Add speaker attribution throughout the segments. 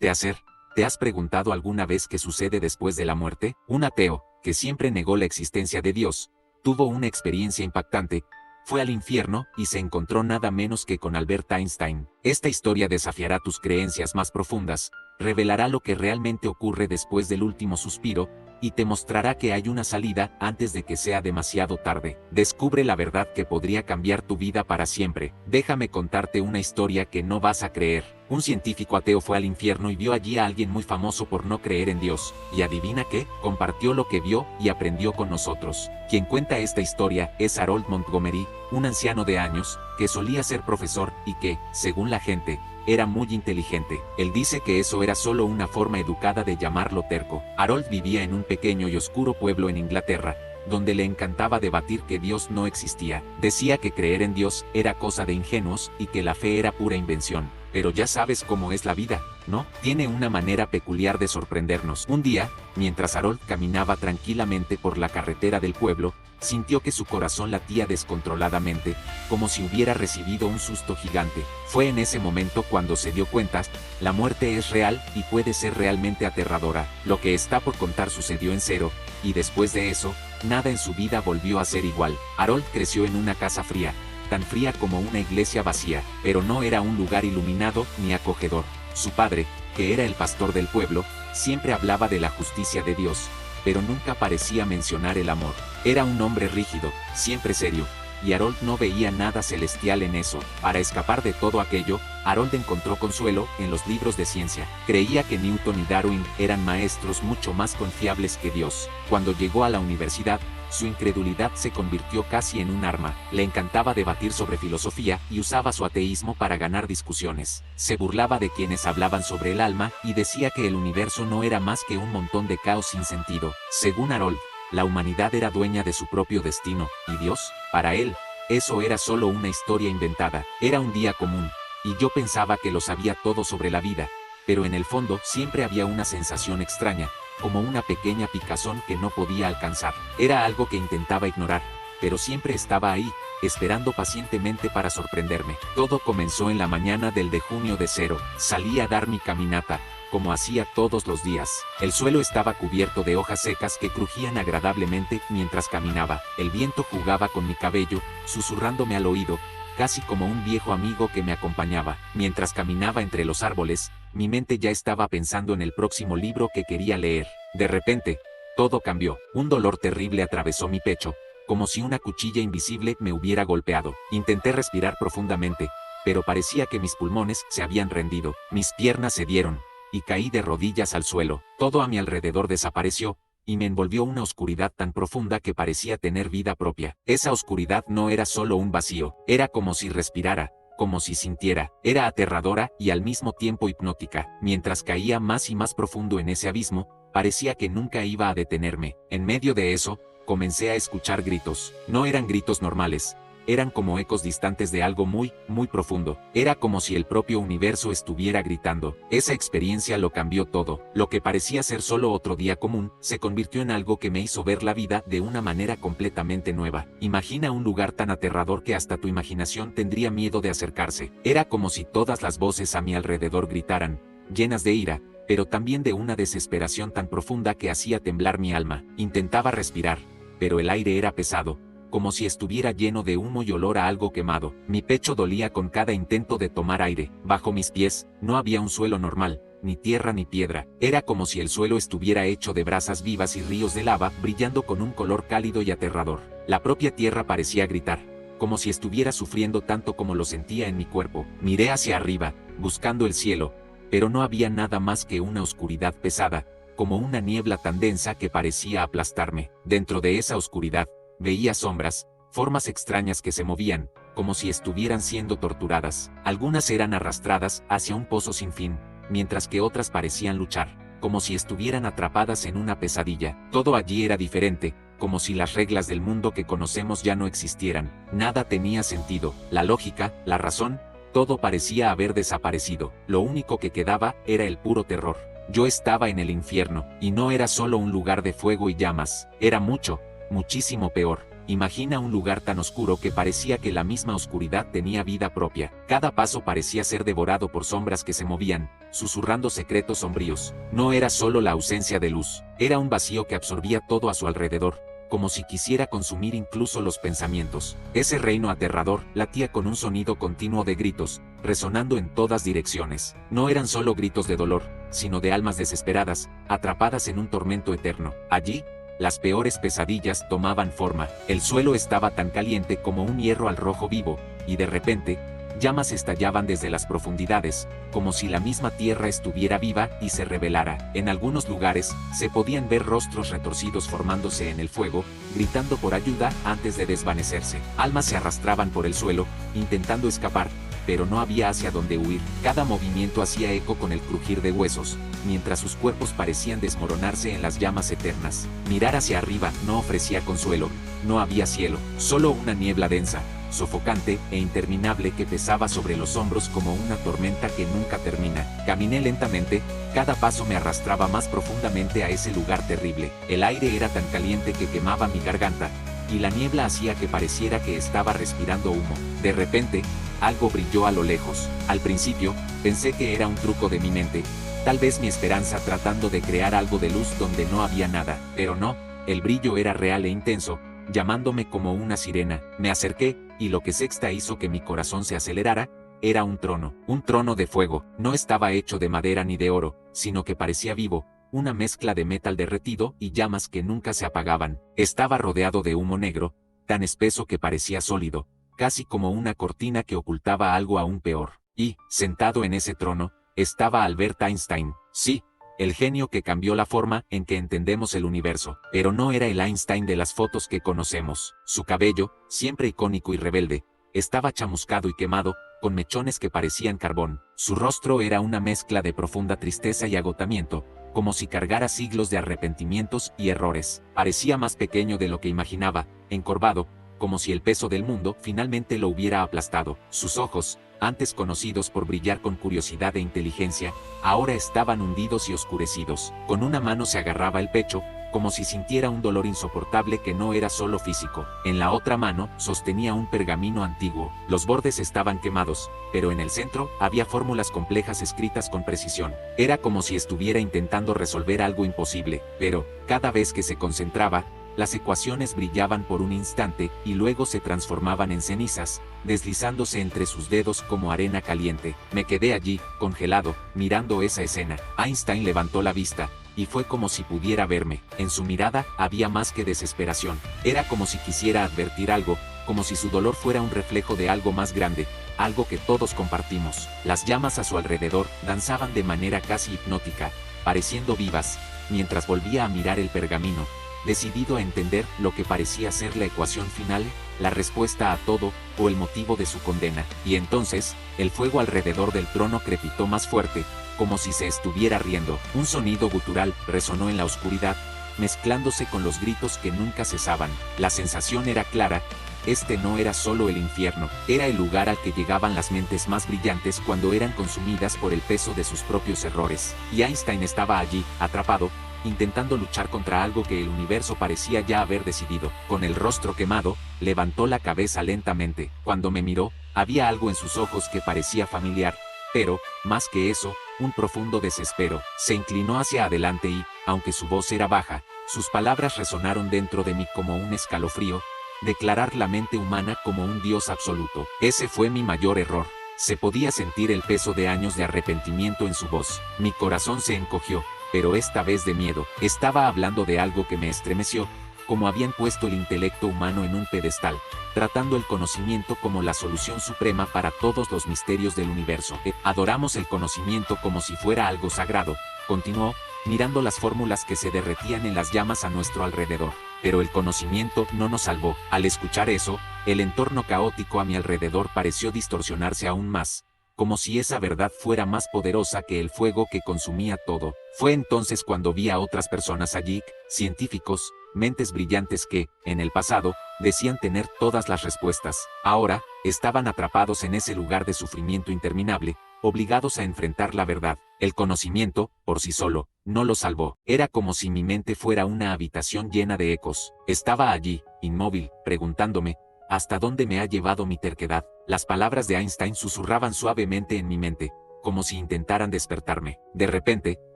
Speaker 1: ¿Te has preguntado alguna vez qué sucede después de la muerte? Un ateo, que siempre negó la existencia de Dios, tuvo una experiencia impactante. Fue al infierno y se encontró nada menos que con Albert Einstein. Esta historia desafiará tus creencias más profundas, revelará lo que realmente ocurre después del último suspiro, y te mostrará que hay una salida antes de que sea demasiado tarde. Descubre la verdad que podría cambiar tu vida para siempre. Déjame contarte una historia que no vas a creer. Un científico ateo fue al infierno y vio allí a alguien muy famoso por no creer en Dios. Y adivina qué, compartió lo que vio y aprendió con nosotros. Quien cuenta esta historia es Harold Montgomery, un anciano de años, que solía ser profesor y que, según la gente, era muy inteligente. Él dice que eso era solo una forma educada de llamarlo terco. Harold vivía en un pequeño y oscuro pueblo en Inglaterra, donde le encantaba debatir que Dios no existía. Decía que creer en Dios era cosa de ingenuos y que la fe era pura invención. Pero ya sabes cómo es la vida, ¿no? Tiene una manera peculiar de sorprendernos. Un día, mientras Harold caminaba tranquilamente por la carretera del pueblo, sintió que su corazón latía descontroladamente, como si hubiera recibido un susto gigante. Fue en ese momento cuando se dio cuenta, la muerte es real y puede ser realmente aterradora. Lo que está por contar sucedió en serio, y después de eso, nada en su vida volvió a ser igual. Harold creció en una casa fría, tan fría como una iglesia vacía, pero no era un lugar iluminado ni acogedor. Su padre, que era el pastor del pueblo, siempre hablaba de la justicia de Dios, pero nunca parecía mencionar el amor. Era un hombre rígido, siempre serio, y Harold no veía nada celestial en eso. Para escapar de todo aquello, Harold encontró consuelo en los libros de ciencia. Creía que Newton y Darwin eran maestros mucho más confiables que Dios. Cuando llegó a la universidad, su incredulidad se convirtió casi en un arma. Le encantaba debatir sobre filosofía y usaba su ateísmo para ganar discusiones. Se burlaba de quienes hablaban sobre el alma y decía que el universo no era más que un montón de caos sin sentido. Según Harold, la humanidad era dueña de su propio destino, y Dios, para él, eso era solo una historia inventada. Era un día común, y yo pensaba que lo sabía todo sobre la vida, pero en el fondo siempre había una sensación extraña, como una pequeña picazón que no podía alcanzar. Era algo que intentaba ignorar, pero siempre estaba ahí, esperando pacientemente para sorprenderme. Todo comenzó en la mañana del de junio de 0. Salí a dar mi caminata, como hacía todos los días. El suelo estaba cubierto de hojas secas que crujían agradablemente mientras caminaba. El viento jugaba con mi cabello, susurrándome al oído, casi como un viejo amigo que me acompañaba. Mientras caminaba entre los árboles, mi mente ya estaba pensando en el próximo libro que quería leer. De repente, todo cambió. Un dolor terrible atravesó mi pecho, como si una cuchilla invisible me hubiera golpeado. Intenté respirar profundamente, pero parecía que mis pulmones se habían rendido. Mis piernas cedieron, y caí de rodillas al suelo. Todo a mi alrededor desapareció, y me envolvió una oscuridad tan profunda que parecía tener vida propia. Esa oscuridad no era solo un vacío, era como si respirara, como si sintiera. Era aterradora y al mismo tiempo hipnótica. Mientras caía más y más profundo en ese abismo, parecía que nunca iba a detenerme. En medio de eso, comencé a escuchar gritos. No eran gritos normales. Eran como ecos distantes de algo muy, muy profundo. Era como si el propio universo estuviera gritando. Esa experiencia lo cambió todo. Lo que parecía ser solo otro día común, se convirtió en algo que me hizo ver la vida de una manera completamente nueva. Imagina un lugar tan aterrador que hasta tu imaginación tendría miedo de acercarse. Era como si todas las voces a mi alrededor gritaran, llenas de ira, pero también de una desesperación tan profunda que hacía temblar mi alma. Intentaba respirar, pero el aire era pesado, como si estuviera lleno de humo y olor a algo quemado. Mi pecho dolía con cada intento de tomar aire. Bajo mis pies, no había un suelo normal, ni tierra ni piedra. Era como si el suelo estuviera hecho de brasas vivas y ríos de lava brillando con un color cálido y aterrador. La propia tierra parecía gritar, como si estuviera sufriendo tanto como lo sentía en mi cuerpo. Miré hacia arriba, buscando el cielo, pero no había nada más que una oscuridad pesada, como una niebla tan densa que parecía aplastarme. Dentro de esa oscuridad, veía sombras, formas extrañas que se movían, como si estuvieran siendo torturadas. Algunas eran arrastradas hacia un pozo sin fin, mientras que otras parecían luchar, como si estuvieran atrapadas en una pesadilla. Todo allí era diferente, como si las reglas del mundo que conocemos ya no existieran. Nada tenía sentido. La lógica, la razón, todo parecía haber desaparecido. Lo único que quedaba era el puro terror. Yo estaba en el infierno, y no era solo un lugar de fuego y llamas, era mucho, muchísimo peor. Imagina un lugar tan oscuro que parecía que la misma oscuridad tenía vida propia. Cada paso parecía ser devorado por sombras que se movían, susurrando secretos sombríos. No era solo la ausencia de luz, era un vacío que absorbía todo a su alrededor, como si quisiera consumir incluso los pensamientos. Ese reino aterrador latía con un sonido continuo de gritos, resonando en todas direcciones. No eran solo gritos de dolor, sino de almas desesperadas, atrapadas en un tormento eterno. Allí, las peores pesadillas tomaban forma. El suelo estaba tan caliente como un hierro al rojo vivo, y de repente, llamas estallaban desde las profundidades, como si la misma tierra estuviera viva y se revelara. En algunos lugares, se podían ver rostros retorcidos formándose en el fuego, gritando por ayuda antes de desvanecerse. Almas se arrastraban por el suelo, intentando escapar, pero no había hacia dónde huir. Cada movimiento hacía eco con el crujir de huesos, mientras sus cuerpos parecían desmoronarse en las llamas eternas. Mirar hacia arriba no ofrecía consuelo, no había cielo, solo una niebla densa, sofocante e interminable que pesaba sobre los hombros como una tormenta que nunca termina. Caminé lentamente, cada paso me arrastraba más profundamente a ese lugar terrible. El aire era tan caliente que quemaba mi garganta, y la niebla hacía que pareciera que estaba respirando humo. De repente, algo brilló a lo lejos. Al principio, pensé que era un truco de mi mente, tal vez mi esperanza tratando de crear algo de luz donde no había nada, pero no, el brillo era real e intenso, llamándome como una sirena. Me acerqué, y lo que sexta hizo que mi corazón se acelerara, era un trono de fuego. No estaba hecho de madera ni de oro, sino que parecía vivo, una mezcla de metal derretido y llamas que nunca se apagaban. Estaba rodeado de humo negro, tan espeso que parecía sólido, casi como una cortina que ocultaba algo aún peor. Y, sentado en ese trono, estaba Albert Einstein. Sí, el genio que cambió la forma en que entendemos el universo. Pero no era el Einstein de las fotos que conocemos. Su cabello, siempre icónico y rebelde, estaba chamuscado y quemado, con mechones que parecían carbón. Su rostro era una mezcla de profunda tristeza y agotamiento, como si cargara siglos de arrepentimientos y errores. Parecía más pequeño de lo que imaginaba, encorvado, como si el peso del mundo finalmente lo hubiera aplastado. Sus ojos, antes conocidos por brillar con curiosidad e inteligencia, ahora estaban hundidos y oscurecidos. Con una mano se agarraba el pecho, como si sintiera un dolor insoportable que no era solo físico. En la otra mano, sostenía un pergamino antiguo. Los bordes estaban quemados, pero en el centro, había fórmulas complejas escritas con precisión. Era como si estuviera intentando resolver algo imposible, pero, cada vez que se concentraba, las ecuaciones brillaban por un instante y luego se transformaban en cenizas, deslizándose entre sus dedos como arena caliente. Me quedé allí, congelado, mirando esa escena. Einstein levantó la vista, y fue como si pudiera verme. En su mirada había más que desesperación. Era como si quisiera advertir algo, como si su dolor fuera un reflejo de algo más grande, algo que todos compartimos. Las llamas a su alrededor danzaban de manera casi hipnótica, pareciendo vivas, mientras volvía a mirar el pergamino, decidido a entender lo que parecía ser la ecuación final, la respuesta a todo, o el motivo de su condena. Y entonces, el fuego alrededor del trono crepitó más fuerte, como si se estuviera riendo. Un sonido gutural resonó en la oscuridad, mezclándose con los gritos que nunca cesaban. La sensación era clara. Este no era solo el infierno, era el lugar al que llegaban las mentes más brillantes cuando eran consumidas por el peso de sus propios errores. Y Einstein estaba allí, atrapado, intentando luchar contra algo que el universo parecía ya haber decidido. Con el rostro quemado, levantó la cabeza lentamente. Cuando me miró, había algo en sus ojos que parecía familiar, pero, más que eso, un profundo desespero. Se inclinó hacia adelante y, aunque su voz era baja, sus palabras resonaron dentro de mí como un escalofrío. Declarar la mente humana como un dios absoluto. Ese fue mi mayor error. Se podía sentir el peso de años de arrepentimiento en su voz. Mi corazón se encogió, pero esta vez de miedo. Estaba hablando de algo que me estremeció, como habían puesto el intelecto humano en un pedestal, tratando el conocimiento como la solución suprema para todos los misterios del universo. Adoramos el conocimiento como si fuera algo sagrado, continuó, mirando las fórmulas que se derretían en las llamas a nuestro alrededor. Pero el conocimiento no nos salvó. Al escuchar eso, el entorno caótico a mi alrededor pareció distorsionarse aún más, como si esa verdad fuera más poderosa que el fuego que consumía todo. Fue entonces cuando vi a otras personas allí, científicos, mentes brillantes que, en el pasado, decían tener todas las respuestas. Ahora, estaban atrapados en ese lugar de sufrimiento interminable, obligados a enfrentar la verdad. El conocimiento, por sí solo, no lo salvó. Era como si mi mente fuera una habitación llena de ecos. Estaba allí, inmóvil, preguntándome, ¿hasta dónde me ha llevado mi terquedad? Las palabras de Einstein susurraban suavemente en mi mente, como si intentaran despertarme. De repente,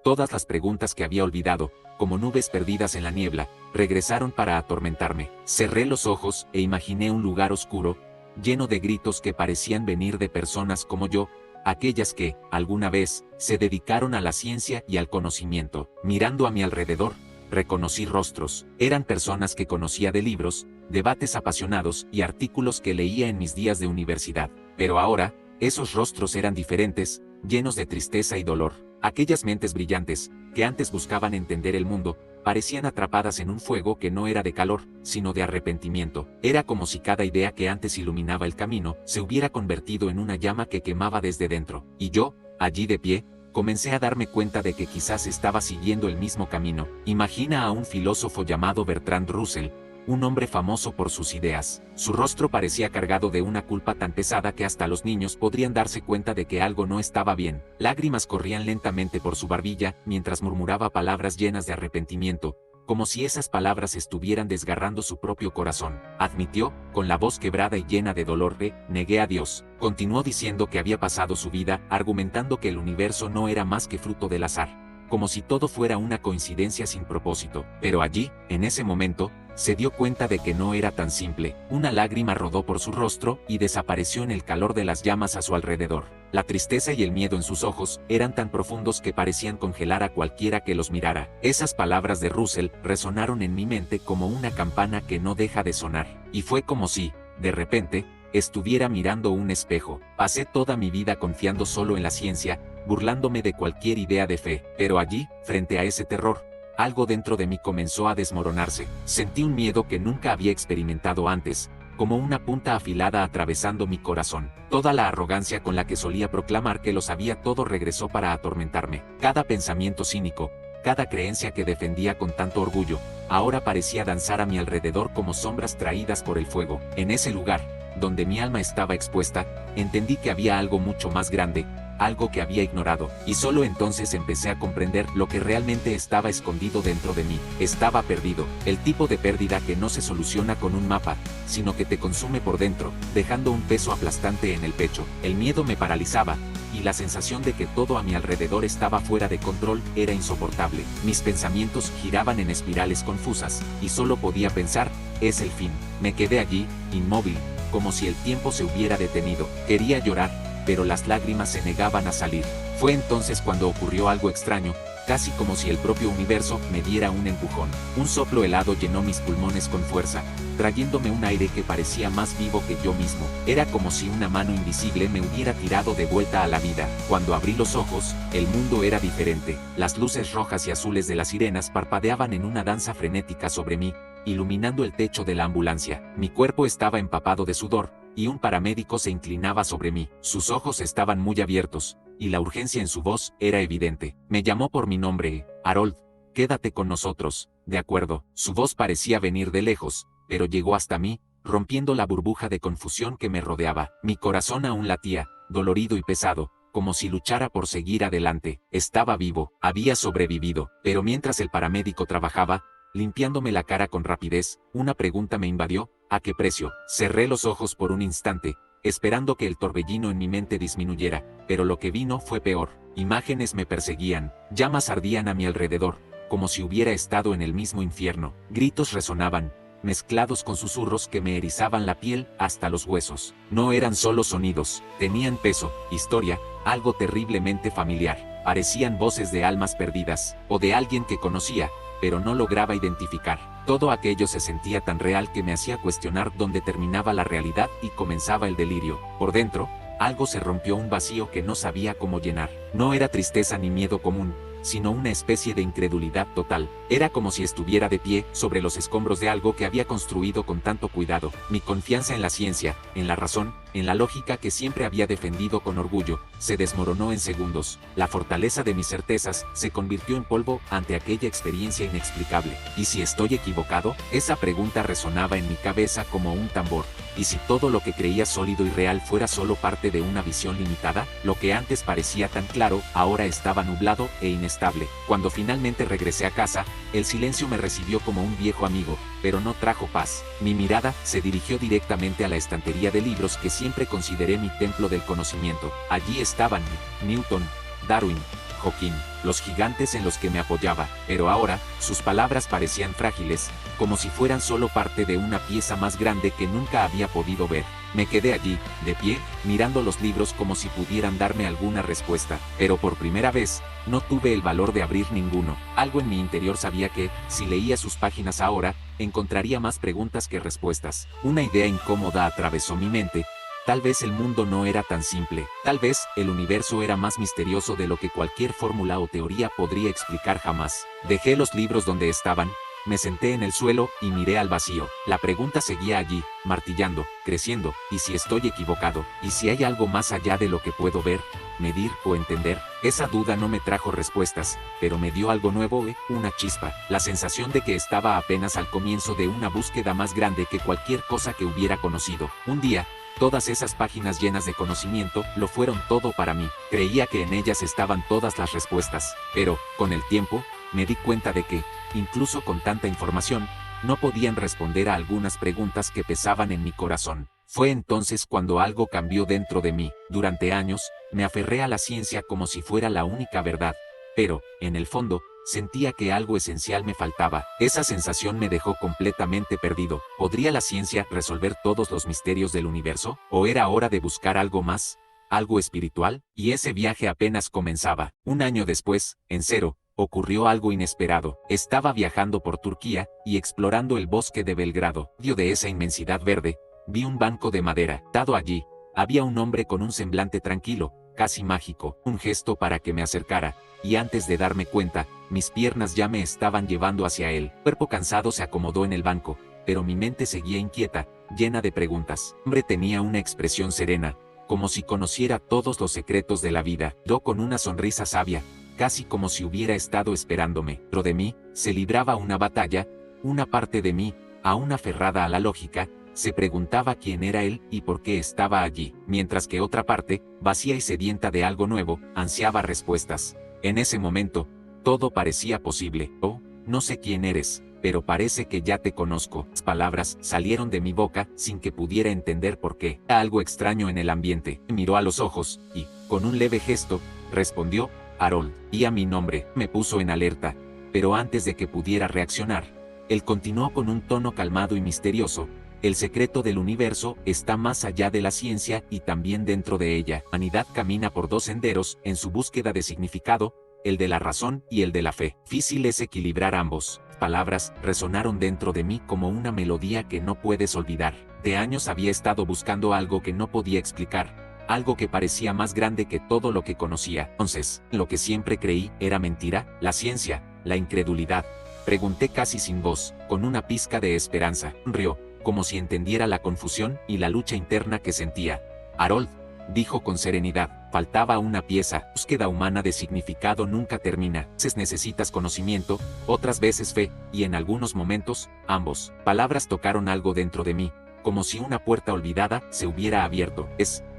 Speaker 1: todas las preguntas que había olvidado, como nubes perdidas en la niebla, regresaron para atormentarme. Cerré los ojos e imaginé un lugar oscuro, lleno de gritos que parecían venir de personas como yo, aquellas que, alguna vez, se dedicaron a la ciencia y al conocimiento. Mirando a mi alrededor, reconocí rostros. Eran personas que conocía de libros, debates apasionados y artículos que leía en mis días de universidad. Pero ahora, esos rostros eran diferentes, llenos de tristeza y dolor. Aquellas mentes brillantes, que antes buscaban entender el mundo, parecían atrapadas en un fuego que no era de calor, sino de arrepentimiento. Era como si cada idea que antes iluminaba el camino, se hubiera convertido en una llama que quemaba desde dentro. Y yo, allí de pie, comencé a darme cuenta de que quizás estaba siguiendo el mismo camino. Imagina a un filósofo llamado Bertrand Russell, un hombre famoso por sus ideas. Su rostro parecía cargado de una culpa tan pesada que hasta los niños podrían darse cuenta de que algo no estaba bien. Lágrimas corrían lentamente por su barbilla mientras murmuraba palabras llenas de arrepentimiento, como si esas palabras estuvieran desgarrando su propio corazón. Admitió, con la voz quebrada y llena de dolor, negué a Dios. Continuó diciendo que había pasado su vida argumentando que el universo no era más que fruto del azar, como si todo fuera una coincidencia sin propósito. Pero allí, en ese momento, se dio cuenta de que no era tan simple. Una lágrima rodó por su rostro y desapareció en el calor de las llamas a su alrededor. La tristeza y el miedo en sus ojos eran tan profundos que parecían congelar a cualquiera que los mirara. Esas palabras de Russell resonaron en mi mente como una campana que no deja de sonar. Y fue como si, de repente, estuviera mirando un espejo. Pasé toda mi vida confiando solo en la ciencia, burlándome de cualquier idea de fe. Pero allí, frente a ese terror, algo dentro de mí comenzó a desmoronarse. Sentí un miedo que nunca había experimentado antes, como una punta afilada atravesando mi corazón. Toda la arrogancia con la que solía proclamar que lo sabía todo regresó para atormentarme. Cada pensamiento cínico, cada creencia que defendía con tanto orgullo, ahora parecía danzar a mi alrededor como sombras traídas por el fuego. En ese lugar, donde mi alma estaba expuesta, entendí que había algo mucho más grande, algo que había ignorado, y solo entonces empecé a comprender lo que realmente estaba escondido dentro de mí. Estaba perdido, el tipo de pérdida que no se soluciona con un mapa, sino que te consume por dentro, dejando un peso aplastante en el pecho. El miedo me paralizaba, y la sensación de que todo a mi alrededor estaba fuera de control era insoportable. Mis pensamientos giraban en espirales confusas, y solo podía pensar, es el fin. Me quedé allí, inmóvil, como si el tiempo se hubiera detenido. Quería llorar, pero las lágrimas se negaban a salir. Fue entonces cuando ocurrió algo extraño, casi como si el propio universo me diera un empujón. Un soplo helado llenó mis pulmones con fuerza, trayéndome un aire que parecía más vivo que yo mismo. Era como si una mano invisible me hubiera tirado de vuelta a la vida. Cuando abrí los ojos, el mundo era diferente. Las luces rojas y azules de las sirenas parpadeaban en una danza frenética sobre mí, iluminando el techo de la ambulancia. Mi cuerpo estaba empapado de sudor, y un paramédico se inclinaba sobre mí. Sus ojos estaban muy abiertos, y la urgencia en su voz era evidente. Me llamó por mi nombre, Harold, quédate con nosotros. De acuerdo. Su voz parecía venir de lejos, pero llegó hasta mí, rompiendo la burbuja de confusión que me rodeaba. Mi corazón aún latía, dolorido y pesado, como si luchara por seguir adelante. Estaba vivo, había sobrevivido. Pero mientras el paramédico trabajaba, limpiándome la cara con rapidez, una pregunta me invadió: ¿a qué precio? Cerré los ojos por un instante, esperando que el torbellino en mi mente disminuyera, pero lo que vino fue peor. Imágenes me perseguían, llamas ardían a mi alrededor, como si hubiera estado en el mismo infierno. Gritos resonaban, mezclados con susurros que me erizaban la piel hasta los huesos. No eran solo sonidos, tenían peso, historia, algo terriblemente familiar. Parecían voces de almas perdidas, o de alguien que conocía, pero no lograba identificar. Todo aquello se sentía tan real que me hacía cuestionar dónde terminaba la realidad y comenzaba el delirio. Por dentro, algo se rompió, un vacío que no sabía cómo llenar. No era tristeza ni miedo común, sino una especie de incredulidad total. Era como si estuviera de pie sobre los escombros de algo que había construido con tanto cuidado. Mi confianza en la ciencia, en la razón, en la lógica que siempre había defendido con orgullo, se desmoronó en segundos. La fortaleza de mis certezas se convirtió en polvo ante aquella experiencia inexplicable. ¿Y si estoy equivocado? Esa pregunta resonaba en mi cabeza como un tambor. ¿Y si todo lo que creía sólido y real fuera solo parte de una visión limitada? Lo que antes parecía tan claro, ahora estaba nublado e inestable. Cuando finalmente regresé a casa, el silencio me recibió como un viejo amigo, pero no trajo paz. Mi mirada se dirigió directamente a la estantería de libros que siempre consideré mi templo del conocimiento. Allí estaban Newton, Darwin, Hawking, los gigantes en los que me apoyaba, pero ahora, sus palabras parecían frágiles, como si fueran solo parte de una pieza más grande que nunca había podido ver. Me quedé allí, de pie, mirando los libros como si pudieran darme alguna respuesta, pero por primera vez, no tuve el valor de abrir ninguno. Algo en mi interior sabía que, si leía sus páginas ahora, encontraría más preguntas que respuestas. Una idea incómoda atravesó mi mente. Tal vez el mundo no era tan simple, tal vez el universo era más misterioso de lo que cualquier fórmula o teoría podría explicar jamás. Dejé los libros donde estaban, me senté en el suelo y miré al vacío. La pregunta seguía allí, martillando, creciendo. ¿Y si estoy equivocado? ¿Y si hay algo más allá de lo que puedo ver, medir o entender? Esa duda no me trajo respuestas, pero me dio algo nuevo, una chispa, la sensación de que estaba apenas al comienzo de una búsqueda más grande que cualquier cosa que hubiera conocido. Un día, todas esas páginas llenas de conocimiento lo fueron todo para mí. Creía que en ellas estaban todas las respuestas, pero, con el tiempo, me di cuenta de que, incluso con tanta información, no podían responder a algunas preguntas que pesaban en mi corazón. Fue entonces cuando algo cambió dentro de mí. Durante años, me aferré a la ciencia como si fuera la única verdad, pero, en el fondo, sentía que algo esencial me faltaba. Esa sensación me dejó completamente perdido. ¿Podría la ciencia resolver todos los misterios del universo? ¿O era hora de buscar algo más? ¿Algo espiritual? Y ese viaje apenas comenzaba. Un año después, en Cero, ocurrió algo inesperado. Estaba viajando por Turquía y explorando el bosque de Belgrado. En medio de esa inmensidad verde, vi un banco de madera. Sentado allí, había un hombre con un semblante tranquilo, casi mágico. Un gesto para que me acercara, y antes de darme cuenta, mis piernas ya me estaban llevando hacia él. El cuerpo cansado se acomodó en el banco, pero mi mente seguía inquieta, llena de preguntas. El hombre tenía una expresión serena, como si conociera todos los secretos de la vida. Yo con una sonrisa sabia, casi como si hubiera estado esperándome. Dentro de mí, se libraba una batalla. Una parte de mí, aún aferrada a la lógica, se preguntaba quién era él y por qué estaba allí, mientras que otra parte, vacía y sedienta de algo nuevo, ansiaba respuestas. En ese momento, todo parecía posible. Oh, no sé quién eres, pero parece que ya te conozco. Las palabras salieron de mi boca sin que pudiera entender por qué. Era algo extraño en el ambiente. Me miró a los ojos y, con un leve gesto, respondió, Harold. Y a mi nombre, me puso en alerta, pero antes de que pudiera reaccionar, él continuó con un tono calmado y misterioso. El secreto del universo está más allá de la ciencia y también dentro de ella. La humanidad camina por dos senderos en su búsqueda de significado, el de la razón y el de la fe. Difícil es equilibrar ambos. Las palabras resonaron dentro de mí como una melodía que no puedes olvidar. De años había estado buscando algo que no podía explicar, algo que parecía más grande que todo lo que conocía. Entonces, lo que siempre creí era mentira, la ciencia, la incredulidad. Pregunté casi sin voz, con una pizca de esperanza. Rió, como si entendiera la confusión y la lucha interna que sentía. Harold, dijo con serenidad, faltaba una pieza. La búsqueda humana de significado nunca termina. A veces necesitas conocimiento, otras veces fe, y en algunos momentos, ambos. Palabras tocaron algo dentro de mí, como si una puerta olvidada se hubiera abierto.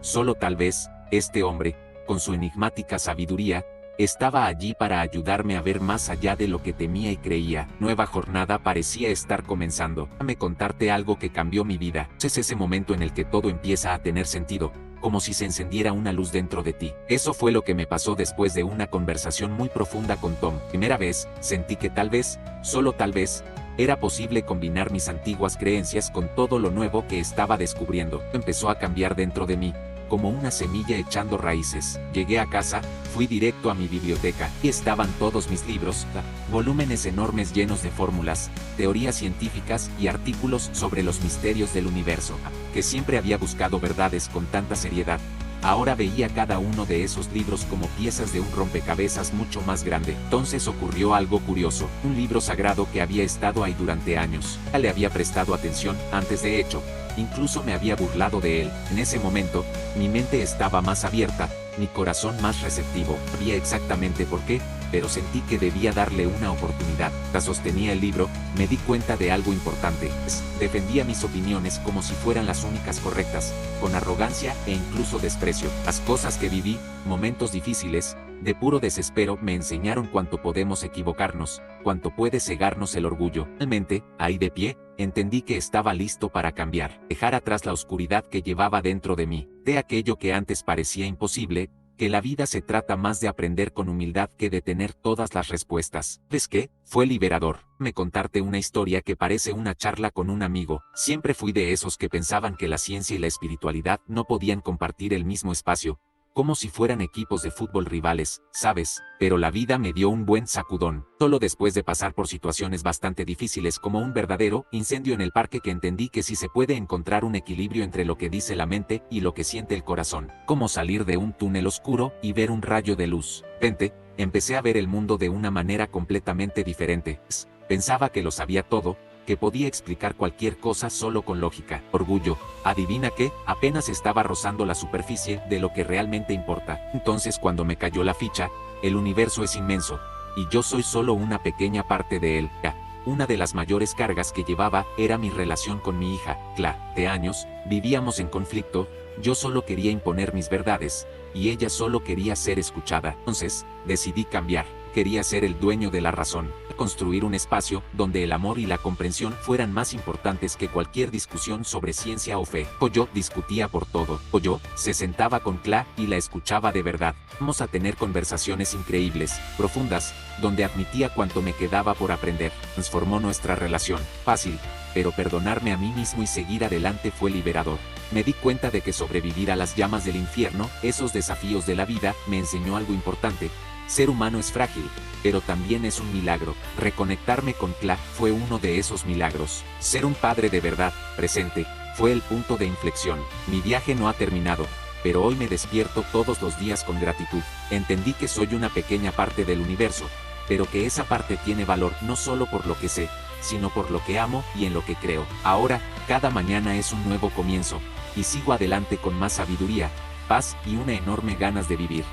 Speaker 1: Solo tal vez, este hombre, con su enigmática sabiduría, estaba allí para ayudarme a ver más allá de lo que temía y creía. Nueva jornada parecía estar comenzando. Déjame contarte algo que cambió mi vida. Es ese momento en el que todo empieza a tener sentido, como si se encendiera una luz dentro de ti. Eso fue lo que me pasó después de una conversación muy profunda con Tom. Primera vez, sentí que tal vez, solo tal vez, era posible combinar mis antiguas creencias con todo lo nuevo que estaba descubriendo. Empezó a cambiar dentro de mí, como una semilla echando raíces. Llegué a casa, fui directo a mi biblioteca, y estaban todos mis libros, volúmenes enormes llenos de fórmulas, teorías científicas y artículos sobre los misterios del universo, que siempre había buscado verdades con tanta seriedad. Ahora veía cada uno de esos libros como piezas de un rompecabezas mucho más grande. Entonces ocurrió algo curioso. Un libro sagrado que había estado ahí durante años. Ya le había prestado atención, antes de hecho, incluso me había burlado de él. En ese momento, mi mente estaba más abierta, mi corazón más receptivo. No sabía exactamente por qué, pero sentí que debía darle una oportunidad. Mientras sostenía el libro, me di cuenta de algo importante. Defendía mis opiniones como si fueran las únicas correctas, con arrogancia e incluso desprecio. Las cosas que viví, momentos difíciles, de puro desespero, me enseñaron cuánto podemos equivocarnos, cuánto puede cegarnos el orgullo. Finalmente, ahí de pie, entendí que estaba listo para cambiar, dejar atrás la oscuridad que llevaba dentro de mí, de aquello que antes parecía imposible, que la vida se trata más de aprender con humildad que de tener todas las respuestas. ¿Ves qué? Fue liberador. Me contarte una historia que parece una charla con un amigo. Siempre fui de esos que pensaban que la ciencia y la espiritualidad no podían compartir el mismo espacio, como si fueran equipos de fútbol rivales, ¿sabes? Pero la vida me dio un buen sacudón. Solo después de pasar por situaciones bastante difíciles como un verdadero incendio en el parque que entendí que sí se puede encontrar un equilibrio entre lo que dice la mente y lo que siente el corazón. Como salir de un túnel oscuro y ver un rayo de luz. Empecé a ver el mundo de una manera completamente diferente. Pensaba que lo sabía todo, que podía explicar cualquier cosa solo con lógica. Orgullo, adivina qué, apenas estaba rozando la superficie de lo que realmente importa. Entonces cuando me cayó la ficha, el universo es inmenso, y yo soy solo una pequeña parte de él. Una de las mayores cargas que llevaba era mi relación con mi hija, Cla. De años, vivíamos en conflicto, yo solo quería imponer mis verdades, y ella solo quería ser escuchada. Entonces, decidí cambiar. Quería ser el dueño de la razón, construir un espacio donde el amor y la comprensión fueran más importantes que cualquier discusión sobre ciencia o fe. Yo discutía por todo. Yo se sentaba con Cla y la escuchaba de verdad. Vamos a tener conversaciones increíbles, profundas, donde admitía cuánto me quedaba por aprender. Transformó nuestra relación. Fácil, pero perdonarme a mí mismo y seguir adelante fue liberador. Me di cuenta de que sobrevivir a las llamas del infierno, esos desafíos de la vida, me enseñó algo importante. Ser humano es frágil, pero también es un milagro. Reconectarme con Cla fue uno de esos milagros. Ser un padre de verdad, presente, fue el punto de inflexión. Mi viaje no ha terminado, pero hoy me despierto todos los días con gratitud. Entendí que soy una pequeña parte del universo, pero que esa parte tiene valor no solo por lo que sé, sino por lo que amo y en lo que creo. Ahora, cada mañana es un nuevo comienzo, y sigo adelante con más sabiduría, paz y una enorme ganas de vivir.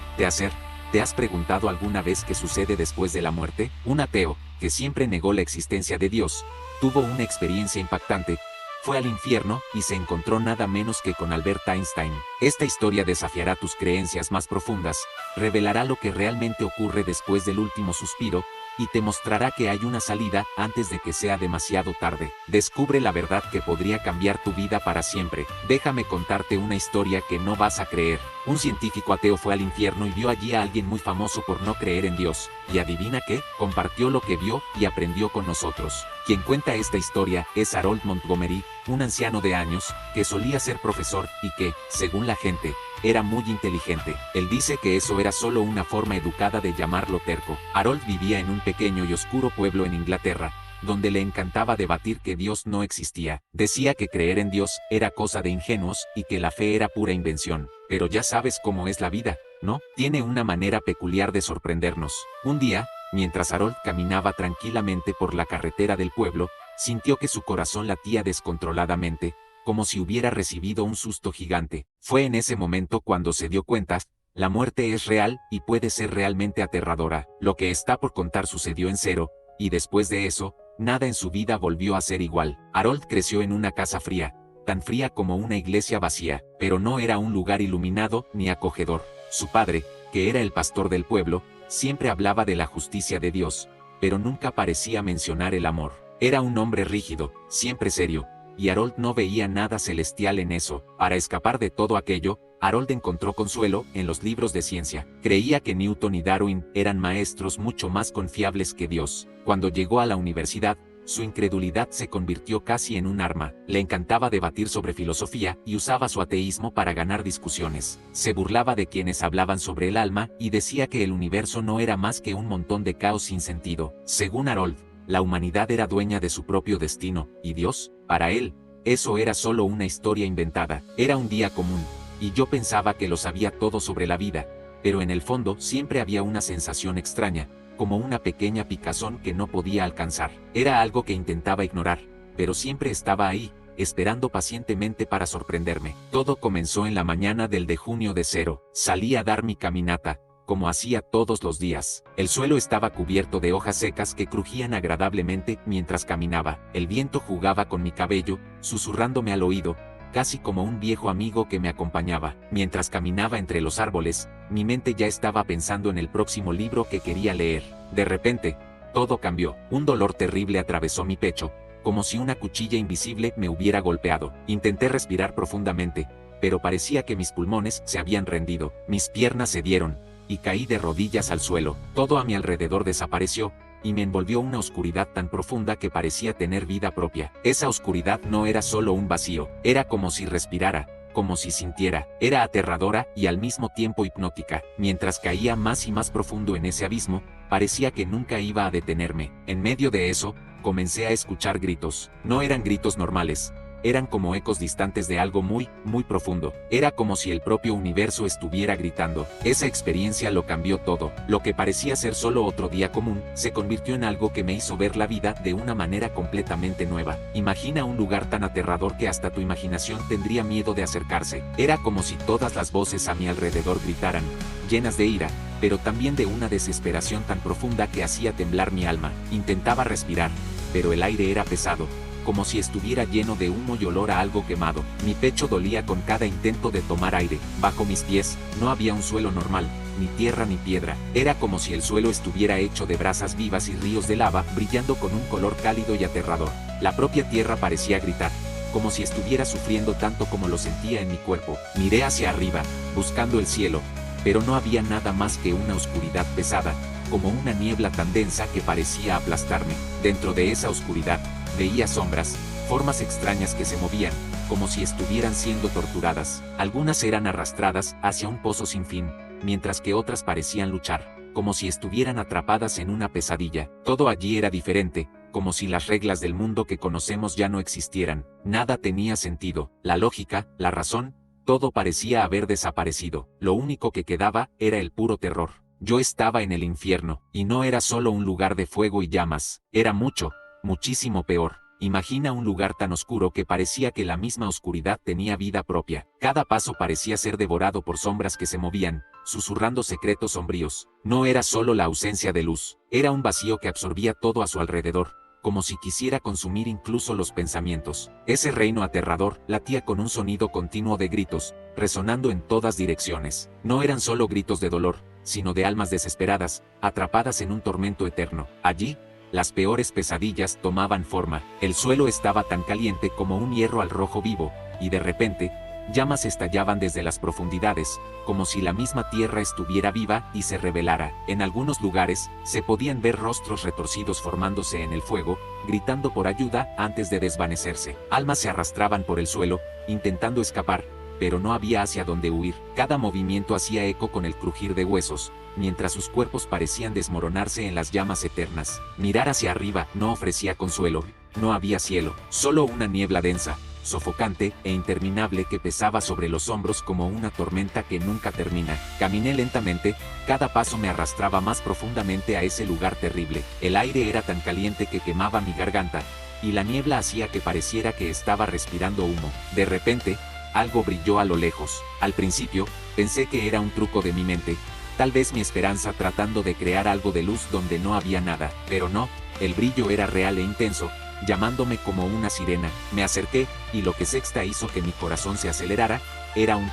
Speaker 1: ¿Te has preguntado alguna vez qué sucede después de la muerte? Un ateo, que siempre negó la existencia de Dios, tuvo una experiencia impactante. Fue al infierno y se encontró nada menos que con Albert Einstein. Esta historia desafiará tus creencias más profundas, revelará lo que realmente ocurre después del último suspiro, y te mostrará que hay una salida antes de que sea demasiado tarde. Descubre la verdad que podría cambiar tu vida para siempre. Déjame contarte una historia que no vas a creer. Un científico ateo fue al infierno y vio allí a alguien muy famoso por no creer en Dios. Y adivina qué, compartió lo que vio y aprendió con nosotros. Quien cuenta esta historia es Harold Montgomery, un anciano de años, que solía ser profesor y que, según la gente, era muy inteligente. Él dice que eso era solo una forma educada de llamarlo terco. Harold vivía en un pequeño y oscuro pueblo en Inglaterra, donde le encantaba debatir que Dios no existía. Decía que creer en Dios era cosa de ingenuos y que la fe era pura invención. Pero ya sabes cómo es la vida, ¿no? Tiene una manera peculiar de sorprendernos. Un día, mientras Harold caminaba tranquilamente por la carretera del pueblo, sintió que su corazón latía descontroladamente, como si hubiera recibido un susto gigante. Fue en ese momento cuando se dio cuenta, la muerte es real y puede ser realmente aterradora. Lo que está por contar sucedió en cero, y después de eso, nada en su vida volvió a ser igual. Harold creció en una casa fría, tan fría como una iglesia vacía, pero no era un lugar iluminado ni acogedor. Su padre, que era el pastor del pueblo, siempre hablaba de la justicia de Dios, pero nunca parecía mencionar el amor. Era un hombre rígido, siempre serio, y Harold no veía nada celestial en eso. Para escapar de todo aquello, Harold encontró consuelo en los libros de ciencia. Creía que Newton y Darwin eran maestros mucho más confiables que Dios. Cuando llegó a la universidad, su incredulidad se convirtió casi en un arma. Le encantaba debatir sobre filosofía y usaba su ateísmo para ganar discusiones. Se burlaba de quienes hablaban sobre el alma y decía que el universo no era más que un montón de caos sin sentido. Según Harold, la humanidad era dueña de su propio destino, y Dios, para él, eso era solo una historia inventada. Era un día común, y yo pensaba que lo sabía todo sobre la vida, pero en el fondo siempre había una sensación extraña, como una pequeña picazón que no podía alcanzar. Era algo que intentaba ignorar, pero siempre estaba ahí, esperando pacientemente para sorprenderme. Todo comenzó en la mañana del de junio de 0. Salí a dar mi caminata, como hacía todos los días. El suelo estaba cubierto de hojas secas que crujían agradablemente mientras caminaba. El viento jugaba con mi cabello, susurrándome al oído, casi como un viejo amigo que me acompañaba. Mientras caminaba entre los árboles, mi mente ya estaba pensando en el próximo libro que quería leer. De repente, todo cambió. Un dolor terrible atravesó mi pecho, como si una cuchilla invisible me hubiera golpeado. Intenté respirar profundamente, pero parecía que mis pulmones se habían rendido. Mis piernas cedieron, y caí de rodillas al suelo. Todo a mi alrededor desapareció, y me envolvió una oscuridad tan profunda que parecía tener vida propia. Esa oscuridad no era solo un vacío, era como si respirara, como si sintiera. Era aterradora y al mismo tiempo hipnótica. Mientras caía más y más profundo en ese abismo, parecía que nunca iba a detenerme. En medio de eso, comencé a escuchar gritos. No eran gritos normales. Eran como ecos distantes de algo muy, muy profundo. Era como si el propio universo estuviera gritando. Esa experiencia lo cambió todo. Lo que parecía ser solo otro día común, se convirtió en algo que me hizo ver la vida de una manera completamente nueva. Imagina un lugar tan aterrador que hasta tu imaginación tendría miedo de acercarse. Era como si todas las voces a mi alrededor gritaran, llenas de ira, pero también de una desesperación tan profunda que hacía temblar mi alma. Intentaba respirar, pero el aire era pesado, como si estuviera lleno de humo y olor a algo quemado. Mi pecho dolía con cada intento de tomar aire. Bajo mis pies, no había un suelo normal, ni tierra ni piedra. Era como si el suelo estuviera hecho de brasas vivas y ríos de lava brillando con un color cálido y aterrador. La propia tierra parecía gritar, como si estuviera sufriendo tanto como lo sentía en mi cuerpo. Miré hacia arriba, buscando el cielo, pero no había nada más que una oscuridad pesada, como una niebla tan densa que parecía aplastarme. Dentro de esa oscuridad, veía sombras, formas extrañas que se movían, como si estuvieran siendo torturadas. Algunas eran arrastradas hacia un pozo sin fin, mientras que otras parecían luchar, como si estuvieran atrapadas en una pesadilla. Todo allí era diferente, como si las reglas del mundo que conocemos ya no existieran. Nada tenía sentido. La lógica, la razón, todo parecía haber desaparecido. Lo único que quedaba era el puro terror. Yo estaba en el infierno, y no era solo un lugar de fuego y llamas, era mucho, muchísimo peor. Imagina un lugar tan oscuro que parecía que la misma oscuridad tenía vida propia. Cada paso parecía ser devorado por sombras que se movían, susurrando secretos sombríos. No era solo la ausencia de luz, era un vacío que absorbía todo a su alrededor, como si quisiera consumir incluso los pensamientos. Ese reino aterrador latía con un sonido continuo de gritos, resonando en todas direcciones. No eran solo gritos de dolor, sino de almas desesperadas, atrapadas en un tormento eterno. Allí, las peores pesadillas tomaban forma. El suelo estaba tan caliente como un hierro al rojo vivo, y de repente, llamas estallaban desde las profundidades, como si la misma tierra estuviera viva y se revelara. En algunos lugares, se podían ver rostros retorcidos formándose en el fuego, gritando por ayuda antes de desvanecerse. Almas se arrastraban por el suelo, intentando escapar, pero no había hacia dónde huir. Cada movimiento hacía eco con el crujir de huesos, mientras sus cuerpos parecían desmoronarse en las llamas eternas. Mirar hacia arriba no ofrecía consuelo. No había cielo, solo una niebla densa, sofocante e interminable que pesaba sobre los hombros como una tormenta que nunca termina. Caminé lentamente, cada paso me arrastraba más profundamente a ese lugar terrible. El aire era tan caliente que quemaba mi garganta, y la niebla hacía que pareciera que estaba respirando humo. De repente, algo brilló a lo lejos. Al principio, pensé que era un truco de mi mente, tal vez mi esperanza tratando de crear algo de luz donde no había nada, pero no, el brillo era real e intenso, llamándome como una sirena. Me acerqué, y lo que sexta hizo que mi corazón se acelerara, era un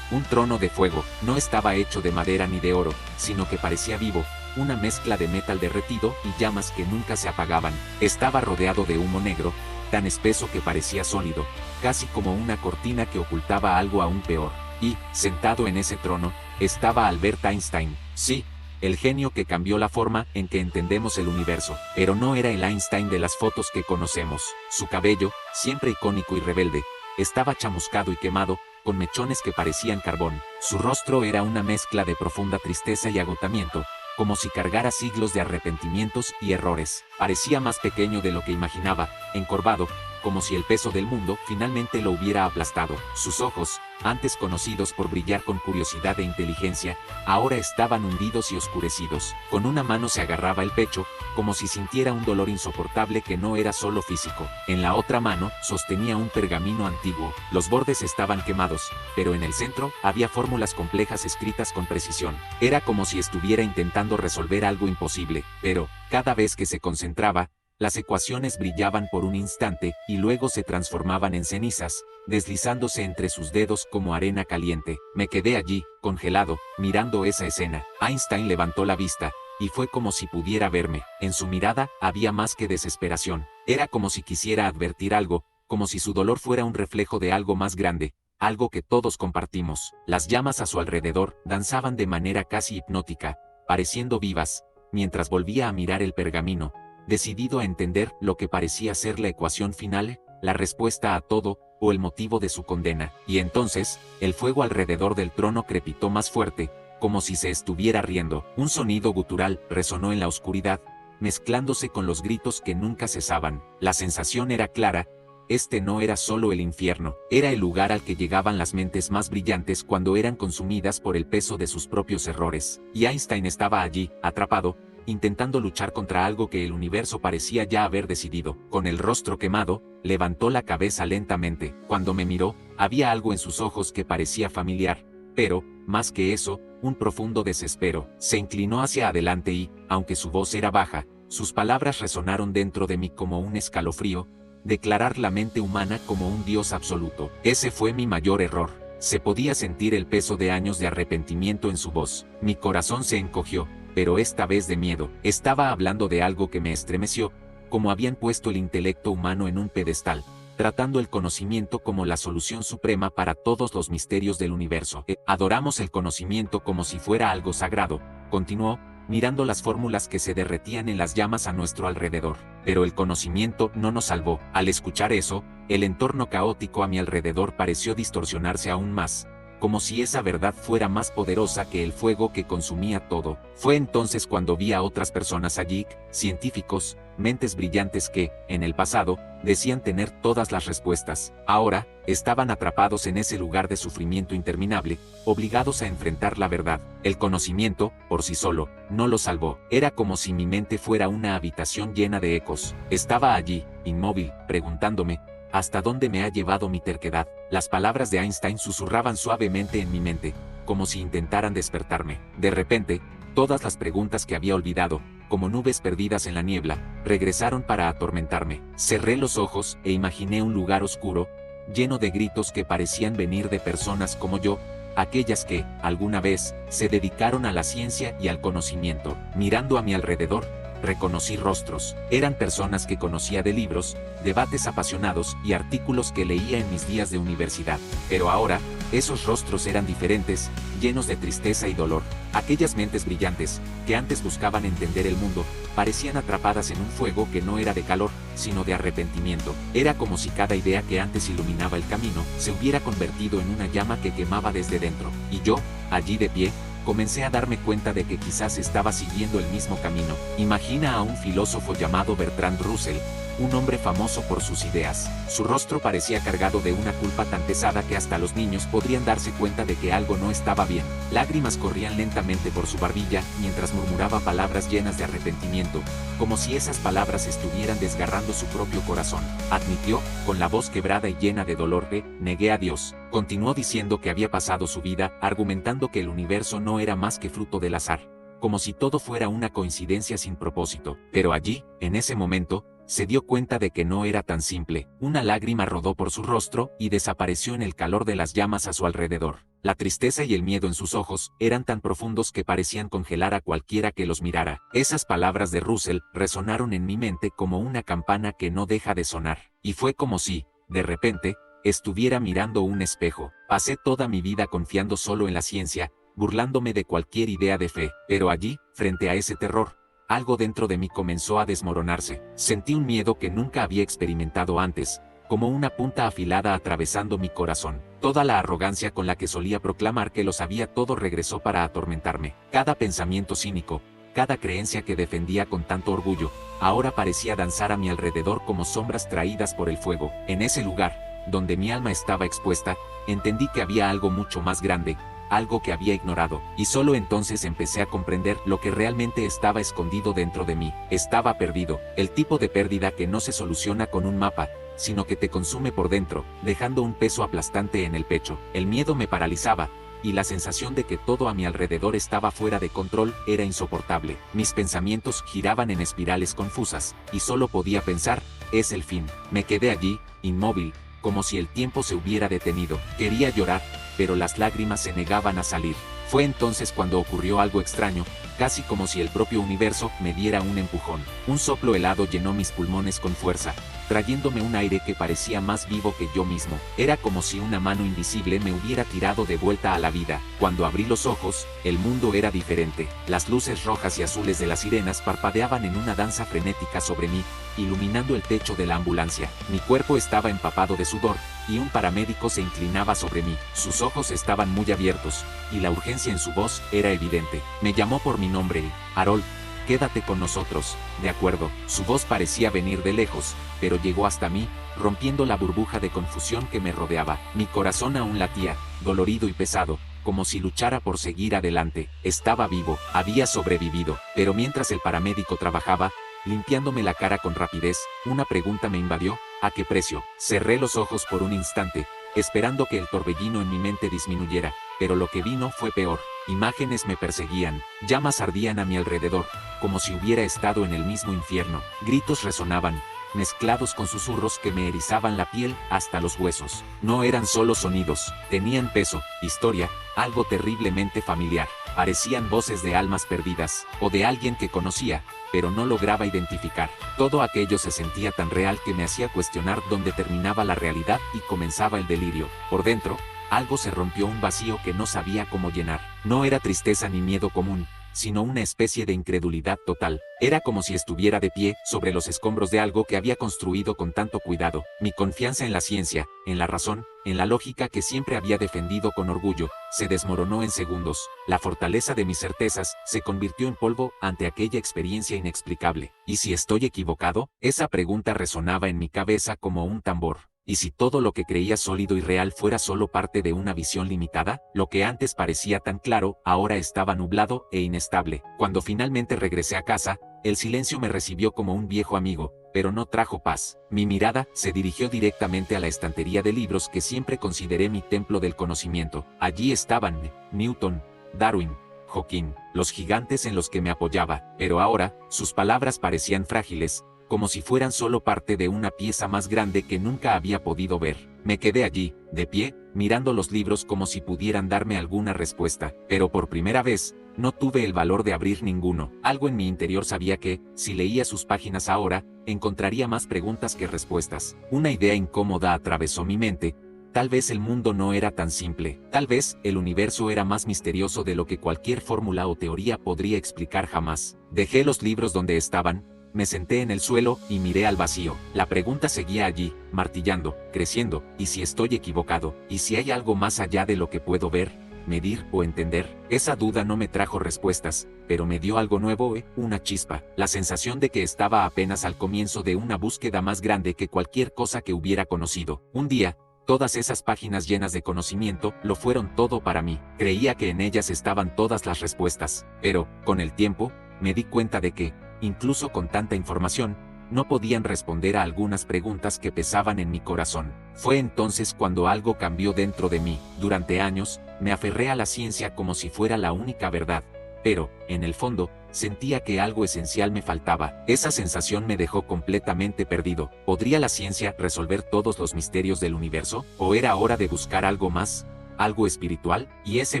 Speaker 1: trono de fuego. No estaba hecho de madera ni de oro, sino que parecía vivo, una mezcla de metal derretido y llamas que nunca se apagaban. Estaba rodeado de humo negro, tan espeso que parecía sólido, casi como una cortina que ocultaba algo aún peor. Y, sentado en ese trono, estaba Albert Einstein. Sí, el genio que cambió la forma en que entendemos el universo. Pero no era el Einstein de las fotos que conocemos. Su cabello, siempre icónico y rebelde, estaba chamuscado y quemado, con mechones que parecían carbón. Su rostro era una mezcla de profunda tristeza y agotamiento, como si cargara siglos de arrepentimientos y errores. Parecía más pequeño de lo que imaginaba, encorvado, como si el peso del mundo finalmente lo hubiera aplastado. Sus ojos, antes conocidos por brillar con curiosidad e inteligencia, ahora estaban hundidos y oscurecidos. Con una mano se agarraba el pecho, como si sintiera un dolor insoportable que no era solo físico. En la otra mano, sostenía un pergamino antiguo. Los bordes estaban quemados, pero en el centro, había fórmulas complejas escritas con precisión. Era como si estuviera intentando resolver algo imposible, pero, cada vez que se concentraba, las ecuaciones brillaban por un instante y luego se transformaban en cenizas, deslizándose entre sus dedos como arena caliente. Me quedé allí, congelado, mirando esa escena. Einstein levantó la vista, y fue como si pudiera verme. En su mirada había más que desesperación. Era como si quisiera advertir algo, como si su dolor fuera un reflejo de algo más grande, algo que todos compartimos. Las llamas a su alrededor danzaban de manera casi hipnótica, pareciendo vivas, mientras volvía a mirar el pergamino, decidido a entender lo que parecía ser la ecuación final, la respuesta a todo, o el motivo de su condena. Y entonces, el fuego alrededor del trono crepitó más fuerte, como si se estuviera riendo. Un sonido gutural resonó en la oscuridad, mezclándose con los gritos que nunca cesaban. La sensación era clara. Este no era solo el infierno, era el lugar al que llegaban las mentes más brillantes cuando eran consumidas por el peso de sus propios errores. Y Einstein estaba allí, atrapado, intentando luchar contra algo que el universo parecía ya haber decidido. Con el rostro quemado, levantó la cabeza lentamente. Cuando me miró, había algo en sus ojos que parecía familiar, pero, más que eso, un profundo desespero. Se inclinó hacia adelante y, aunque su voz era baja, sus palabras resonaron dentro de mí como un escalofrío. Declarar la mente humana como un Dios absoluto. Ese fue mi mayor error. Se podía sentir el peso de años de arrepentimiento en su voz. Mi corazón se encogió, pero esta vez de miedo. Estaba hablando de algo que me estremeció, como habían puesto el intelecto humano en un pedestal, tratando el conocimiento como la solución suprema para todos los misterios del universo. Adoramos el conocimiento como si fuera algo sagrado, continuó, mirando las fórmulas que se derretían en las llamas a nuestro alrededor. Pero el conocimiento no nos salvó. Al escuchar eso, el entorno caótico a mi alrededor pareció distorsionarse aún más, como si esa verdad fuera más poderosa que el fuego que consumía todo. Fue entonces cuando vi a otras personas allí, científicos, mentes brillantes que, en el pasado, decían tener todas las respuestas. Ahora, estaban atrapados en ese lugar de sufrimiento interminable, obligados a enfrentar la verdad. El conocimiento, por sí solo, no lo salvó. Era como si mi mente fuera una habitación llena de ecos. Estaba allí, inmóvil, preguntándome, ¿hasta dónde me ha llevado mi terquedad? Las palabras de Einstein susurraban suavemente en mi mente, como si intentaran despertarme. De repente, todas las preguntas que había olvidado, como nubes perdidas en la niebla, regresaron para atormentarme. Cerré los ojos e imaginé un lugar oscuro, lleno de gritos que parecían venir de personas como yo, aquellas que, alguna vez, se dedicaron a la ciencia y al conocimiento. Mirando a mi alrededor, reconocí rostros. Eran personas que conocía de libros, debates apasionados y artículos que leía en mis días de universidad. Pero ahora, esos rostros eran diferentes, llenos de tristeza y dolor. Aquellas mentes brillantes, que antes buscaban entender el mundo, parecían atrapadas en un fuego que no era de calor, sino de arrepentimiento. Era como si cada idea que antes iluminaba el camino, se hubiera convertido en una llama que quemaba desde dentro. Y yo, allí de pie, comencé a darme cuenta de que quizás estaba siguiendo el mismo camino. Imagina a un filósofo llamado Bertrand Russell, un hombre famoso por sus ideas. Su rostro parecía cargado de una culpa tan pesada que hasta los niños podrían darse cuenta de que algo no estaba bien. Lágrimas corrían lentamente por su barbilla mientras murmuraba palabras llenas de arrepentimiento, como si esas palabras estuvieran desgarrando su propio corazón. Admitió, con la voz quebrada y llena de dolor, que negué a Dios. Continuó diciendo que había pasado su vida argumentando que el universo no era más que fruto del azar, como si todo fuera una coincidencia sin propósito. Pero allí, en ese momento, se dio cuenta de que no era tan simple. Una lágrima rodó por su rostro y desapareció en el calor de las llamas a su alrededor. La tristeza y el miedo en sus ojos eran tan profundos que parecían congelar a cualquiera que los mirara. Esas palabras de Russell resonaron en mi mente como una campana que no deja de sonar. Y fue como si, de repente, estuviera mirando un espejo. Pasé toda mi vida confiando solo en la ciencia, burlándome de cualquier idea de fe. Pero allí, frente a ese terror, algo dentro de mí comenzó a desmoronarse. Sentí un miedo que nunca había experimentado antes, como una punta afilada atravesando mi corazón. Toda la arrogancia con la que solía proclamar que lo sabía todo regresó para atormentarme. Cada pensamiento cínico, Cada creencia que defendía con tanto orgullo, ahora parecía danzar a mi alrededor como sombras traídas por el fuego. En ese lugar, donde mi alma estaba expuesta, entendí que había algo mucho más grande, algo que había ignorado, y solo entonces empecé a comprender lo que realmente estaba escondido dentro de mí. Estaba perdido, el tipo de pérdida que no se soluciona con un mapa, sino que te consume por dentro, dejando un peso aplastante en el pecho. El miedo me paralizaba, y la sensación de que todo a mi alrededor estaba fuera de control era insoportable. Mis pensamientos giraban en espirales confusas, y solo podía pensar, es el fin. Me quedé allí, inmóvil, como si el tiempo se hubiera detenido. Quería llorar, pero las lágrimas se negaban a salir. Fue entonces cuando ocurrió algo extraño, casi como si el propio universo me diera un empujón. Un soplo helado llenó mis pulmones con fuerza, trayéndome un aire que parecía más vivo que yo mismo. Era como si una mano invisible me hubiera tirado de vuelta a la vida. Cuando abrí los ojos, el mundo era diferente. Las luces rojas y azules de las sirenas parpadeaban en una danza frenética sobre mí, iluminando el techo de la ambulancia. Mi cuerpo estaba empapado de sudor, y un paramédico se inclinaba sobre mí. Sus ojos estaban muy abiertos, y la urgencia en su voz era evidente. Me llamó por mi nombre y, Harold, quédate con nosotros. De acuerdo. Su voz parecía venir de lejos, pero llegó hasta mí, rompiendo la burbuja de confusión que me rodeaba. Mi corazón aún latía, dolorido y pesado, como si luchara por seguir adelante. Estaba vivo, había sobrevivido, pero mientras el paramédico trabajaba, limpiándome la cara con rapidez, una pregunta me invadió: ¿a qué precio? Cerré los ojos por un instante, esperando que el torbellino en mi mente disminuyera, pero lo que vino fue peor. Imágenes me perseguían, llamas ardían a mi alrededor, como si hubiera estado en el mismo infierno. Gritos resonaban, mezclados con susurros que me erizaban la piel hasta los huesos. No eran solo sonidos, tenían peso, historia, algo terriblemente familiar. Parecían voces de almas perdidas, o de alguien que conocía, pero no lograba identificar. Todo aquello se sentía tan real que me hacía cuestionar dónde terminaba la realidad y comenzaba el delirio. Por dentro, algo se rompió, un vacío que no sabía cómo llenar. No era tristeza ni miedo común, sino una especie de incredulidad total. Era como si estuviera de pie sobre los escombros de algo que había construido con tanto cuidado. Mi confianza en la ciencia, en la razón, en la lógica que siempre había defendido con orgullo, se desmoronó en segundos. La fortaleza de mis certezas se convirtió en polvo ante aquella experiencia inexplicable. ¿Y si estoy equivocado? Esa pregunta resonaba en mi cabeza como un tambor. ¿Y si todo lo que creía sólido y real fuera solo parte de una visión limitada? Lo que antes parecía tan claro, ahora estaba nublado e inestable. Cuando finalmente regresé a casa, el silencio me recibió como un viejo amigo, pero no trajo paz. Mi mirada se dirigió directamente a la estantería de libros que siempre consideré mi templo del conocimiento. Allí estaban Newton, Darwin, Hawking, los gigantes en los que me apoyaba, pero ahora, sus palabras parecían frágiles, como si fueran solo parte de una pieza más grande que nunca había podido ver. Me quedé allí, de pie, mirando los libros como si pudieran darme alguna respuesta, pero por primera vez, no tuve el valor de abrir ninguno. Algo en mi interior sabía que, si leía sus páginas ahora, encontraría más preguntas que respuestas. Una idea incómoda atravesó mi mente. Tal vez el mundo no era tan simple. Tal vez el universo era más misterioso de lo que cualquier fórmula o teoría podría explicar jamás. Dejé los libros donde estaban, me senté en el suelo y miré al vacío. La pregunta seguía allí, martillando, creciendo. ¿Y si estoy equivocado? ¿Y si hay algo más allá de lo que puedo ver, medir o entender? Esa duda no me trajo respuestas, pero me dio algo nuevo, una chispa. La sensación de que estaba apenas al comienzo de una búsqueda más grande que cualquier cosa que hubiera conocido. Un día, todas esas páginas llenas de conocimiento lo fueron todo para mí. Creía que en ellas estaban todas las respuestas, pero, con el tiempo, me di cuenta de que, incluso con tanta información, no podían responder a algunas preguntas que pesaban en mi corazón. Fue entonces cuando algo cambió dentro de mí. Durante años, me aferré a la ciencia como si fuera la única verdad, pero, en el fondo, sentía que algo esencial me faltaba. Esa sensación me dejó completamente perdido. ¿Podría la ciencia resolver todos los misterios del universo? ¿O era hora de buscar algo más? ¿Algo espiritual? Y ese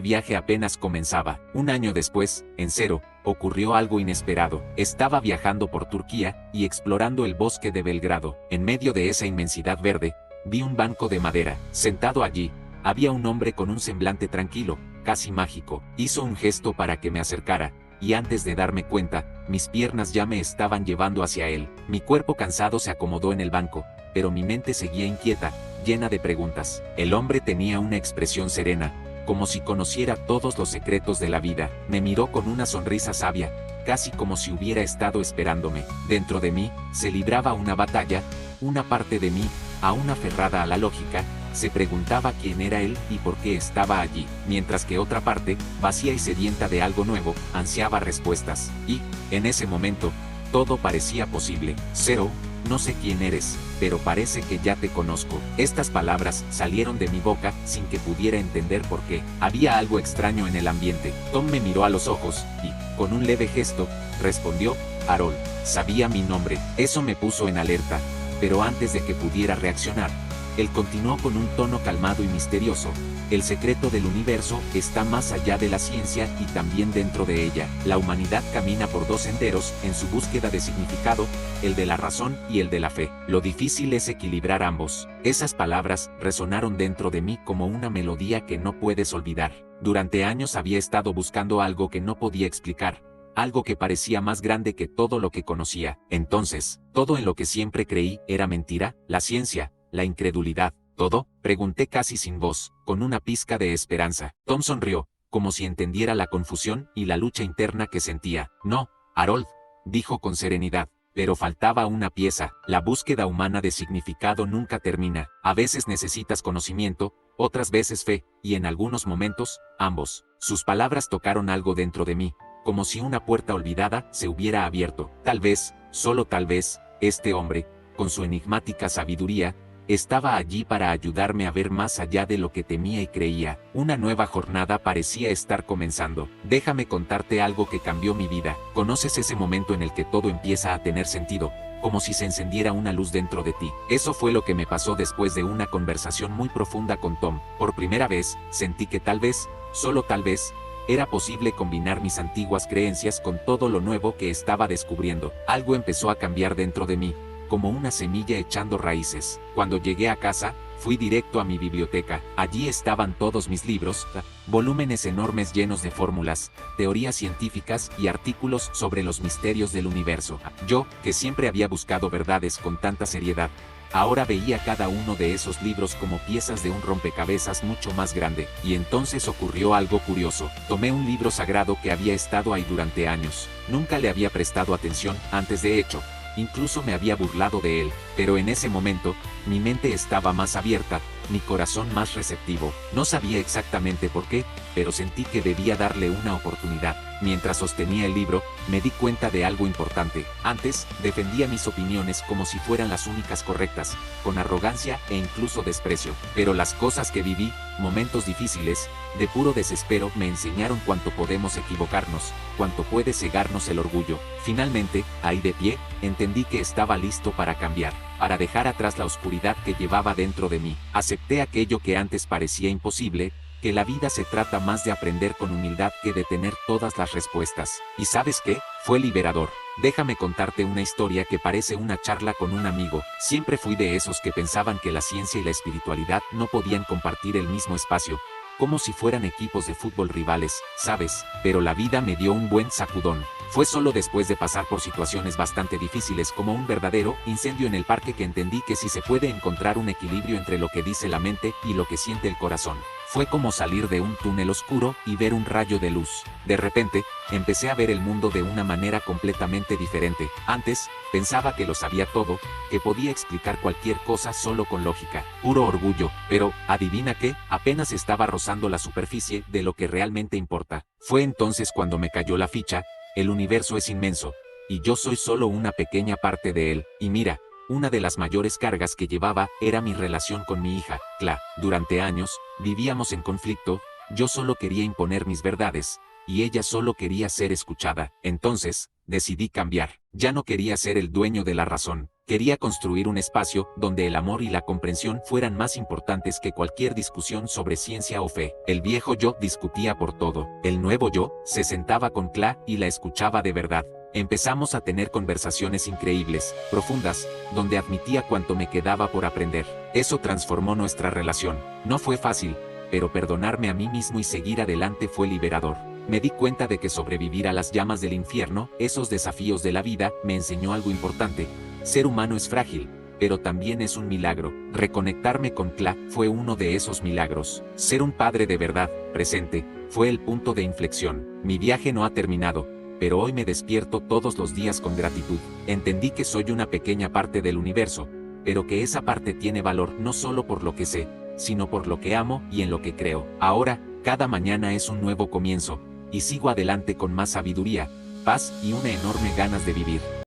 Speaker 1: viaje apenas comenzaba. Un año después, en Cero, ocurrió algo inesperado. Estaba viajando por Turquía y explorando el bosque de Belgrado. En medio de esa inmensidad verde, vi un banco de madera. Sentado allí, había un hombre con un semblante tranquilo, casi mágico. Hizo un gesto para que me acercara, y antes de darme cuenta, mis piernas ya me estaban llevando hacia él. Mi cuerpo cansado se acomodó en el banco, pero mi mente seguía inquieta, llena de preguntas. El hombre tenía una expresión serena, como si conociera todos los secretos de la vida. Me miró con una sonrisa sabia, casi como si hubiera estado esperándome. Dentro de mí, se libraba una batalla. Una parte de mí, aún aferrada a la lógica, se preguntaba quién era él y por qué estaba allí, mientras que otra parte, vacía y sedienta de algo nuevo, ansiaba respuestas. Y, en ese momento, todo parecía posible. Zero, no sé quién eres, pero parece que ya te conozco. Estas palabras salieron de mi boca sin que pudiera entender por qué. Había algo extraño en el ambiente. Tom me miró a los ojos y, con un leve gesto, respondió, Harold. Sabía mi nombre. Eso me puso en alerta, pero antes de que pudiera reaccionar, él continuó con un tono calmado y misterioso. El secreto del universo está más allá de la ciencia y también dentro de ella. La humanidad camina por dos senderos en su búsqueda de significado, el de la razón y el de la fe. Lo difícil es equilibrar ambos. Esas palabras resonaron dentro de mí como una melodía que no puedes olvidar. Durante años había estado buscando algo que no podía explicar, algo que parecía más grande que todo lo que conocía. Entonces, ¿todo en lo que siempre creí era mentira? La ciencia, la incredulidad, ¿todo? Pregunté casi sin voz, con una pizca de esperanza. Tom sonrió, como si entendiera la confusión y la lucha interna que sentía. No, Harold, dijo con serenidad, pero faltaba una pieza. La búsqueda humana de significado nunca termina. A veces necesitas conocimiento, otras veces fe, y en algunos momentos, ambos. Sus palabras tocaron algo dentro de mí, como si una puerta olvidada se hubiera abierto. Tal vez, solo tal vez, este hombre, con su enigmática sabiduría, estaba allí para ayudarme a ver más allá de lo que temía y creía. Una nueva jornada parecía estar comenzando. Déjame contarte algo que cambió mi vida. ¿Conoces ese momento en el que todo empieza a tener sentido? Como si se encendiera una luz dentro de ti. Eso fue lo que me pasó después de una conversación muy profunda con Tom. Por primera vez, sentí que tal vez, solo tal vez, era posible combinar mis antiguas creencias con todo lo nuevo que estaba descubriendo. Algo empezó a cambiar dentro de mí, como una semilla echando raíces. Cuando llegué a casa, fui directo a mi biblioteca. Allí estaban todos mis libros, volúmenes enormes llenos de fórmulas, teorías científicas y artículos sobre los misterios del universo. Yo, que siempre había buscado verdades con tanta seriedad, ahora veía cada uno de esos libros como piezas de un rompecabezas mucho más grande. Y entonces ocurrió algo curioso. Tomé un libro sagrado que había estado ahí durante años. Nunca le había prestado atención antes, de hecho. Incluso me había burlado de él, pero en ese momento, mi mente estaba más abierta, mi corazón más receptivo. No sabía exactamente por qué, pero sentí que debía darle una oportunidad. Mientras sostenía el libro, me di cuenta de algo importante. Antes, defendía mis opiniones como si fueran las únicas correctas, con arrogancia e incluso desprecio. Pero las cosas que viví, momentos difíciles, de puro desespero, me enseñaron cuánto podemos equivocarnos, cuánto puede cegarnos el orgullo. Finalmente, ahí de pie, entendí que estaba listo para cambiar, para dejar atrás la oscuridad que llevaba dentro de mí. Acepté aquello que antes parecía imposible, que la vida se trata más de aprender con humildad que de tener todas las respuestas. ¿Y sabes qué? Fue liberador. Déjame contarte una historia que parece una charla con un amigo. Siempre fui de esos que pensaban que la ciencia y la espiritualidad no podían compartir el mismo espacio, como si fueran equipos de fútbol rivales, ¿sabes? Pero la vida me dio un buen sacudón. Fue solo después de pasar por situaciones bastante difíciles, como un verdadero incendio en el parque, que entendí que sí se puede encontrar un equilibrio entre lo que dice la mente y lo que siente el corazón. Fue como salir de un túnel oscuro y ver un rayo de luz. De repente, empecé a ver el mundo de una manera completamente diferente. Antes, pensaba que lo sabía todo, que podía explicar cualquier cosa solo con lógica. Puro orgullo. Pero, ¿adivina qué? Apenas estaba rozando la superficie de lo que realmente importa. Fue entonces cuando me cayó la ficha. El universo es inmenso, y yo soy solo una pequeña parte de él. Y mira, una de las mayores cargas que llevaba era mi relación con mi hija, Cla. Durante años, vivíamos en conflicto. Yo solo quería imponer mis verdades, y ella solo quería ser escuchada. Entonces, decidí cambiar. Ya no quería ser el dueño de la razón. Quería construir un espacio donde el amor y la comprensión fueran más importantes que cualquier discusión sobre ciencia o fe. El viejo yo discutía por todo. El nuevo yo se sentaba con Cla y la escuchaba de verdad. Empezamos a tener conversaciones increíbles, profundas, donde admitía cuánto me quedaba por aprender. Eso transformó nuestra relación. No fue fácil, pero perdonarme a mí mismo y seguir adelante fue liberador. Me di cuenta de que sobrevivir a las llamas del infierno, esos desafíos de la vida, me enseñó algo importante. Ser humano es frágil, pero también es un milagro. Reconectarme con Kla fue uno de esos milagros. Ser un padre de verdad, presente, fue el punto de inflexión. Mi viaje no ha terminado, pero hoy me despierto todos los días con gratitud. Entendí que soy una pequeña parte del universo, pero que esa parte tiene valor no solo por lo que sé, sino por lo que amo y en lo que creo. Ahora, cada mañana es un nuevo comienzo, y sigo adelante con más sabiduría, paz y una enorme ganas de vivir.